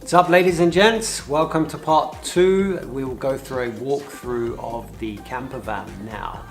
What's up, ladies and gents? Welcome to part 2. We will go through a walkthrough of the camper van now.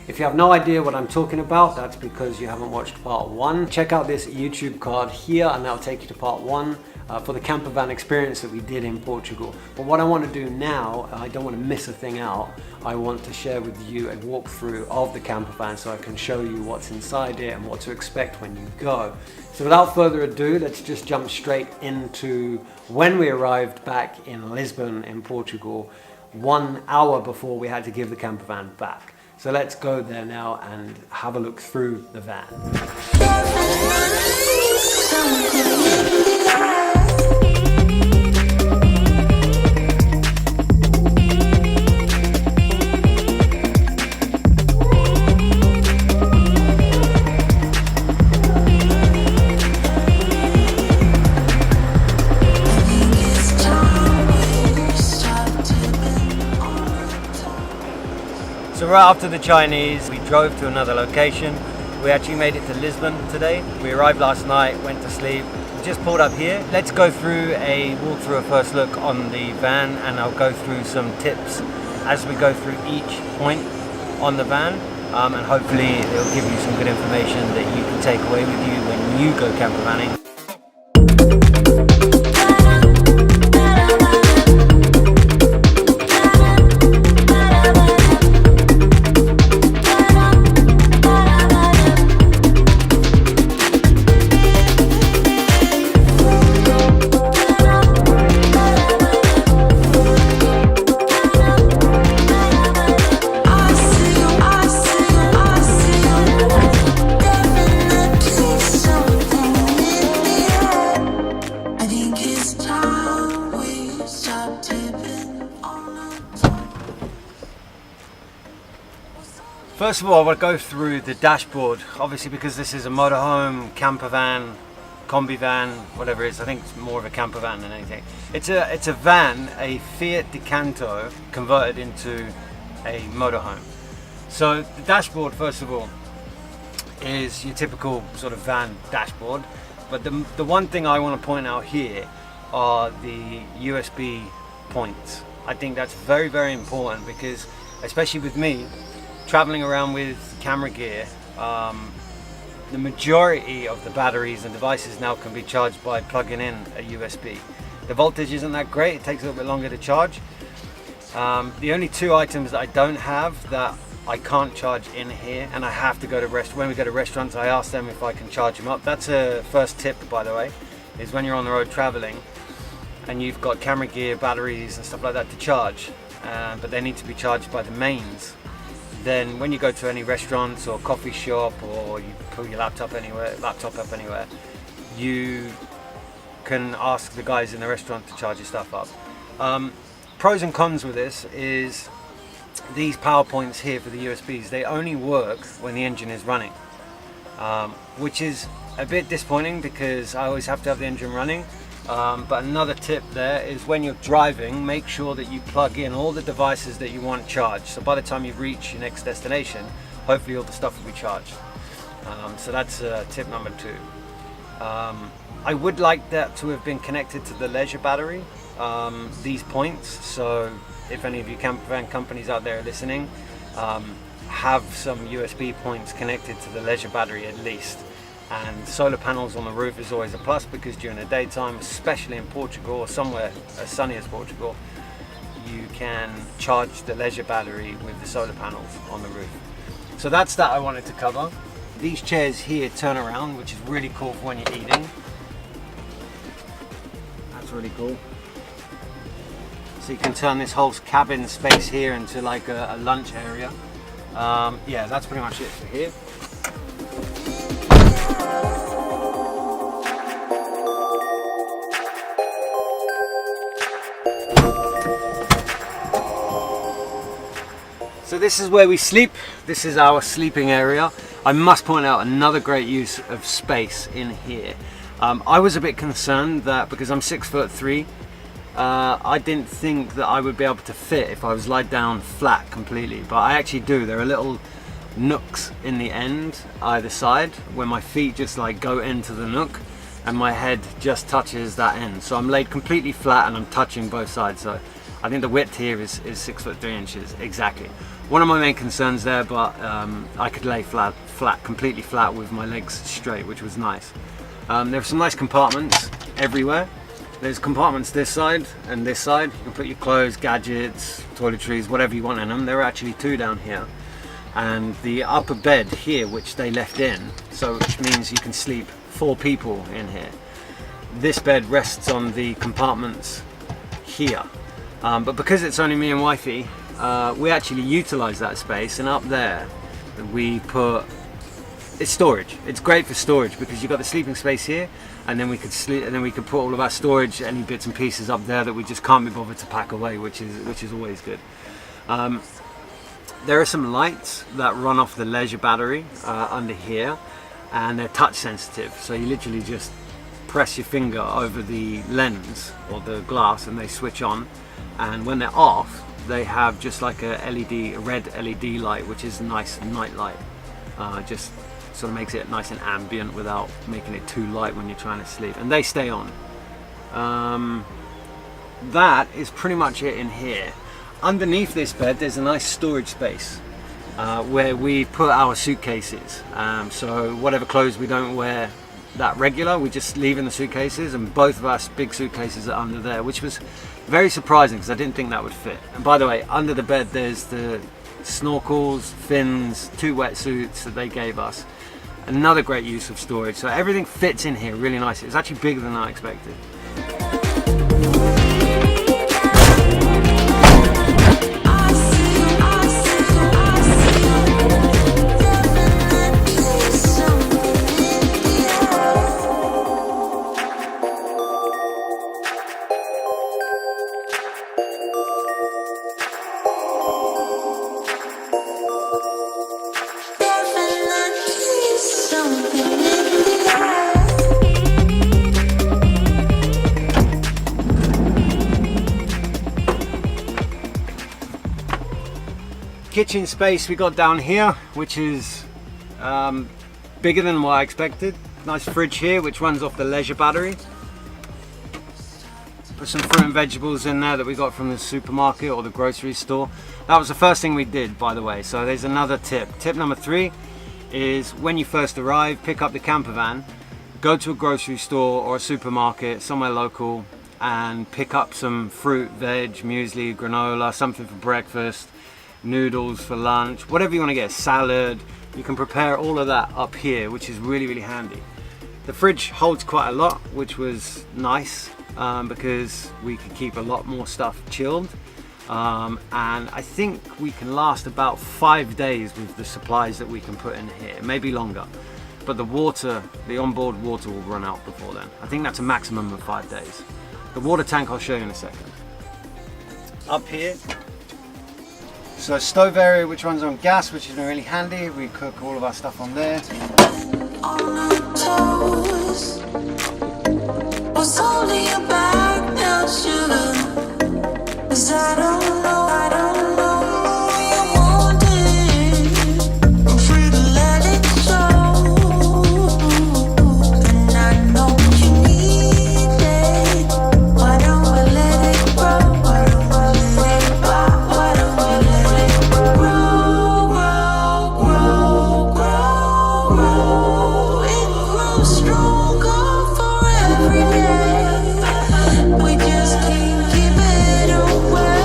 If you have no idea what I'm talking about, that's because you haven't watched part 1. Check out this YouTube card here and that'll take you to part 1 for the camper van experience that we did in Portugal. But what I want to do now, I don't want to miss a thing out. I want to share with you a walkthrough of the camper van so I can show you what's inside it and what to expect when you go. So without further ado, let's just jump straight into when we arrived back in Lisbon in Portugal, 1 hour before we had to give the camper van back. So let's go there now and have a look through the van. So right after the Chinese, we drove to another location. We actually made it to Lisbon today. We arrived last night, went to sleep, just pulled up here. Let's go through a walkthrough, a first look on the van, and I'll go through some tips as we go through each point on the van, and hopefully it'll give you some good information that you can take away with you when you go camper vanning. First of all, I want to go through the dashboard, obviously because this is a motorhome, camper van, combi van, whatever it is. I think it's more of a camper van than anything. It's a van, a Fiat Ducato converted into a motorhome. So the dashboard, first of all, is your typical sort of van dashboard. But the one thing I want to point out here are the USB points. I think that's very, very important because, especially with me, traveling around with camera gear, the majority of the batteries and devices now can be charged by plugging in a USB. The voltage isn't that great, it takes a little bit longer to charge. The only 2 items that I don't have that I can't charge in here, and I have to go to when we go to restaurants, I ask them if I can charge them up. That's a first tip, by the way, is when you're on the road traveling and you've got camera gear, batteries and stuff like that to charge, but they need to be charged by the mains. Then when you go to any restaurants or coffee shop, or you pull your laptop up anywhere, you can ask the guys in the restaurant to charge your stuff up. Pros and cons with this is these power points here for the USBs, they only work when the engine is running, which is a bit disappointing because I always have to have the engine running. But another tip there is when you're driving, make sure that you plug in all the devices that you want charged. So by the time you reach your next destination, hopefully all the stuff will be charged. So that's tip number 2. I would like that to have been connected to the leisure battery, these points. So if any of you camper van companies out there are listening, have some USB points connected to the leisure battery at least. And solar panels on the roof is always a plus because during the daytime, especially in Portugal or somewhere as sunny as Portugal, you can charge the leisure battery with the solar panels on the roof. So that's that I wanted to cover. These chairs here turn around, which is really cool for when you're eating. That's really cool. So you can turn this whole cabin space here into like a lunch area. Yeah, that's pretty much it for here. So this is where we sleep. This is our sleeping area. I must point out another great use of space in here. I was a bit concerned that because I'm 6'3", I didn't think that I would be able to fit if I was laid down flat completely, but I actually do. There are little nooks in the end either side where my feet just like go into the nook, and my head just touches that end. So I'm laid completely flat and I'm touching both sides. So I think the width here is 6 foot 3 inches exactly. One of my main concerns there, but I could lay completely flat with my legs straight, which was nice. There are some nice compartments everywhere. There's compartments this side and this side. You can put your clothes, gadgets, toiletries, whatever you want in them. There are actually 2 down here. And the upper bed here, which they left in, so which means you can sleep 4 people in here. This bed rests on the compartments here. But because it's only me and wifey, we actually utilize that space, and up there we put, it's storage. It's great for storage because you've got the sleeping space here, and then we could sleep, and then we could put all of our storage, any bits and pieces up there that we just can't be bothered to pack away, which is always good. There are some lights that run off the leisure battery under here, and they're touch sensitive, so you literally just press your finger over the lens or the glass and they switch on, and when they're off they have just like a red LED light, which is a nice night light. Just sort of makes it nice and ambient without making it too light when you're trying to sleep, and they stay on. That is pretty much it in here. Underneath this bed there's a nice storage space where we put our suitcases. So whatever clothes we don't wear that regular, we just leave in the suitcases, and both of our big suitcases are under there, which was very surprising because I didn't think that would fit. And by the way, under the bed there's the snorkels, fins, 2 wetsuits that they gave us. Another great use of storage. So everything fits in here really nicely. It's actually bigger than I expected. Kitchen space we got down here, which is bigger than what I expected. Nice fridge here which runs off the leisure battery. Put some fruit and vegetables in there that we got from the supermarket or the grocery store. That was the first thing we did, by the way. So there's another tip. Tip number 3 is when you first arrive, pick up the camper van, go to a grocery store or a supermarket somewhere local and pick up some fruit, veg, muesli, granola, something for breakfast, noodles for lunch, whatever you want to get, salad. You can prepare all of that up here, which is really, really handy. The fridge holds quite a lot, which was nice because we could keep a lot more stuff chilled. And I think we can last about 5 days with the supplies that we can put in here, maybe longer. But the water, the onboard water will run out before then. I think that's a maximum of 5 days. The water tank I'll show you in a second. Up here, so a stove area which runs on gas, which is really handy. We cook all of our stuff on there. On my toes, was holding you back now, sugar. 'Cause I don't know you want it. I'm free to let it show, and I know you need it. Why don't we let it grow? Why don't we let it pop? Why don't we let it grow, grow, grow, grow, grow? It grows stronger for every day. We just can't keep it away.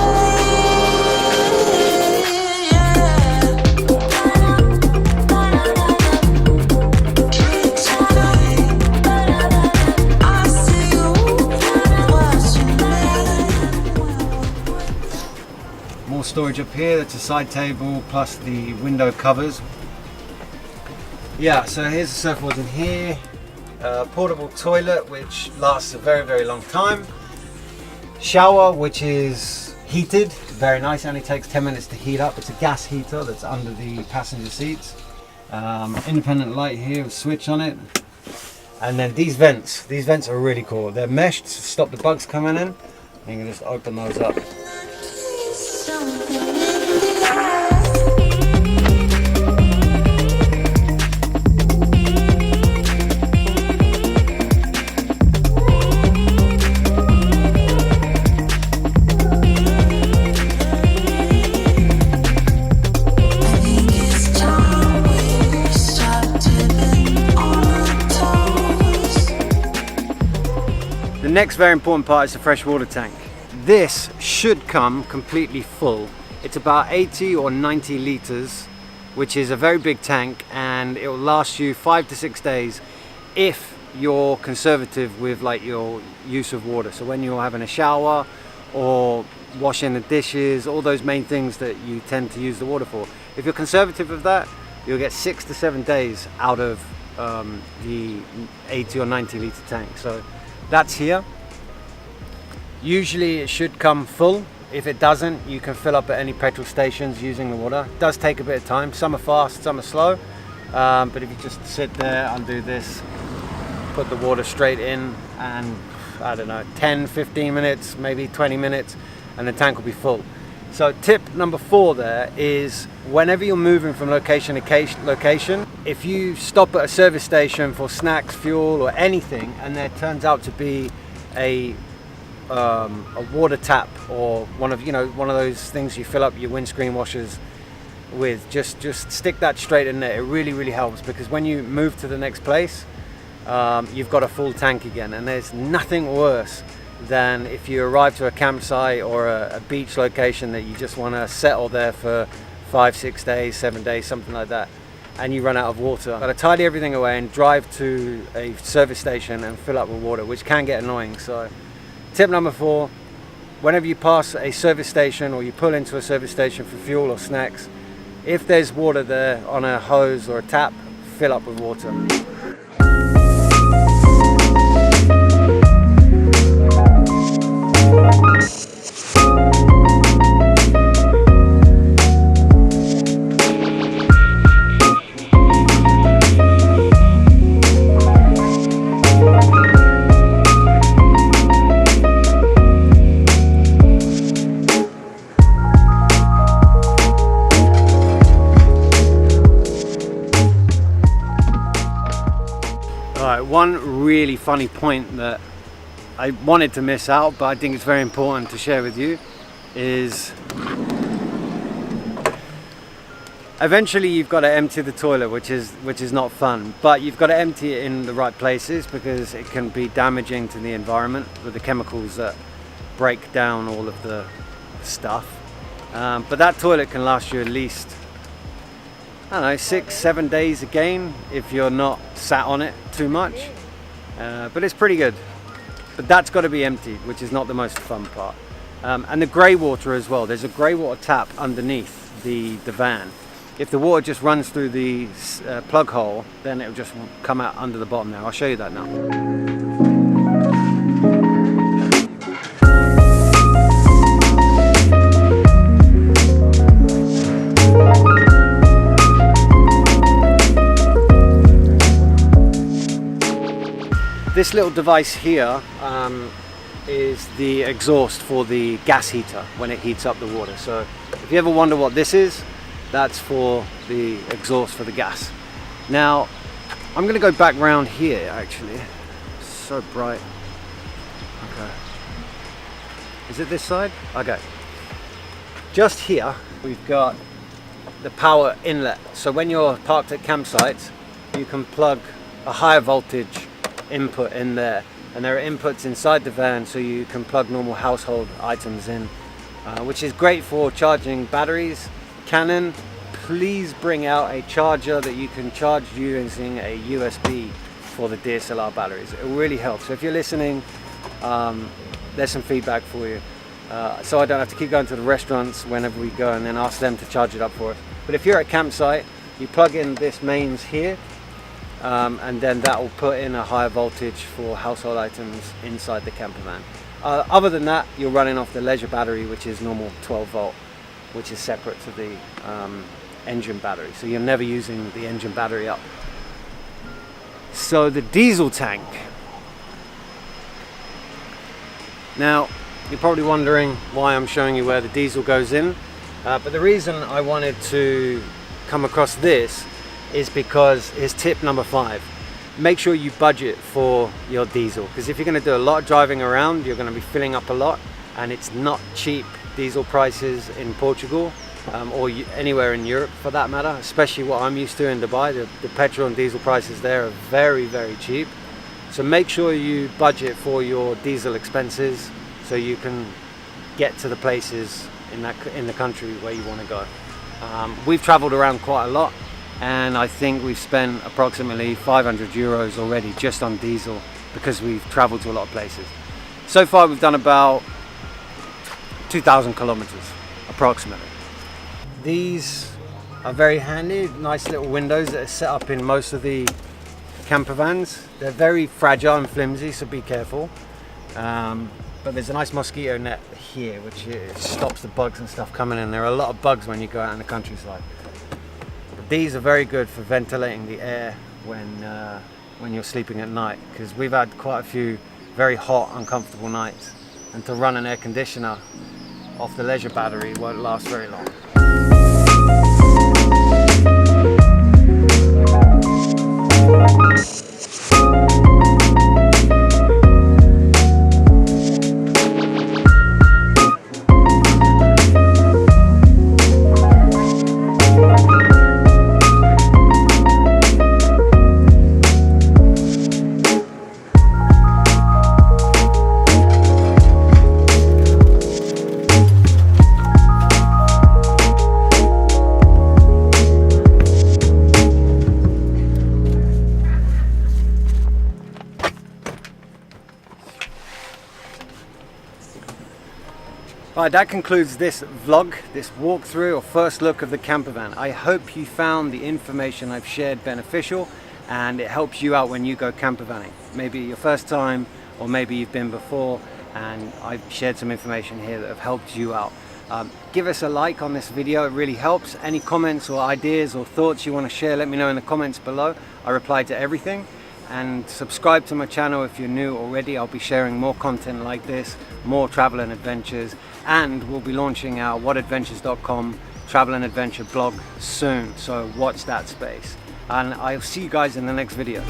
I see you watching me. More storage up here. That's a side table plus the window covers. Yeah, so here's the surfboards in here. Portable toilet which lasts a very, very long time. Shower which is heated, very nice, only takes 10 minutes to heat up. It's a gas heater that's under the passenger seats. Independent light here, a switch on it. And then these vents are really cool. They're meshed to stop the bugs coming in. You can just open those up. next very important part is the freshwater tank. This should come completely full. It's about 80 or 90 liters, which is a very big tank, and it will last you 5 to 6 days if you're conservative with like your use of water. So when you're having a shower or washing the dishes, all those main things that you tend to use the water for, if you're conservative with that, you'll get 6 to 7 days out of the 80 or 90 liter tank. So that's here. Usually it should come full. If it doesn't, you can fill up at any petrol stations using the water. It does take a bit of time. Some are fast, some are slow. But if you just sit there, undo this, put the water straight in, and I don't know, 10, 15 minutes, maybe 20 minutes, and the tank will be full. So tip number 4 there is, whenever you're moving from location to location, if you stop at a service station for snacks, fuel, or anything, and there turns out to be a water tap or one of those things you fill up your windscreen washers with, just stick that straight in there. It really helps, because when you move to the next place, you've got a full tank again. And there's nothing worse than if you arrive to a campsite or a beach location that you just want to settle there for 5, 6 days, 7 days, something like that, and you run out of water. You've got to tidy everything away and drive to a service station and fill up with water, which can get annoying. So tip number 4, whenever you pass a service station or you pull into a service station for fuel or snacks, if there's water there on a hose or a tap, fill up with water. One really funny point that I wanted to miss out, but I think it's very important to share with you, is eventually you've got to empty the toilet, which is not fun, but you've got to empty it in the right places, because it can be damaging to the environment with the chemicals that break down all of the stuff. But that toilet can last you at least, I don't know, 6, 7 days again if you're not sat on it too much. But it's pretty good. But that's got to be emptied, which is not the most fun part. And the grey water as well. There's a grey water tap underneath the van. If the water just runs through the plug hole, then it'll just come out under the bottom there. I'll show you that now. This little device here is the exhaust for the gas heater when it heats up the water. So if you ever wonder what this is, that's for the exhaust for the gas. Now I'm going to go back round here actually. It's so bright. Okay. Is it this side? Okay. Just here we've got the power inlet. So when you're parked at campsites, you can plug a higher voltage input in there, and there are inputs inside the van, so you can plug normal household items in, which is great for charging batteries. Canon, please bring out a charger that you can charge using a USB for the DSLR batteries. It really helps. So if you're listening, there's some feedback for you, so I don't have to keep going to the restaurants whenever we go and then ask them to charge it up for us. But if you're at a campsite, you plug in this mains here, and then that will put in a higher voltage for household items inside the camper van. Other than that, you're running off the leisure battery, which is normal 12 volt, which is separate to the engine battery. So you're never using the engine battery up. So the diesel tank. Now, you're probably wondering why I'm showing you where the diesel goes in. But the reason I wanted to come across this is because it's tip number 5. Make sure you budget for your diesel, because if you're going to do a lot of driving around, you're going to be filling up a lot, and it's not cheap diesel prices in Portugal, or anywhere in Europe for that matter, especially what I'm used to in Dubai. The petrol and diesel prices there are very cheap. So make sure you budget for your diesel expenses so you can get to the places in the country where you want to go. We've traveled around quite a lot, and I think we've spent approximately 500 euros already just on diesel because we've traveled to a lot of places. So far we've done about 2,000 kilometers approximately. These are very handy, nice little windows that are set up in most of the camper vans. They're very fragile and flimsy, so be careful. But there's a nice mosquito net here which stops the bugs and stuff coming in. There are a lot of bugs when you go out in the countryside. But these are very good for ventilating the air when you're sleeping at night, because we've had quite a few very hot, uncomfortable nights, and to run an air conditioner off the leisure battery won't last very long. Right, that concludes this vlog, this walkthrough or first look of the camper van. I hope you found the information I've shared beneficial and it helps you out when you go camper vanning. Maybe your first time, or maybe you've been before, and I've shared some information here that have helped you out. Give us a like on this video, it really helps. Any comments or ideas or thoughts you want to share, let me know in the comments below. I reply to everything. And subscribe to my channel if you're new already. I'll be sharing more content like this, more travel and adventures, and we'll be launching our whatadventures.com travel and adventure blog soon, so watch that space. And I'll see you guys in the next video.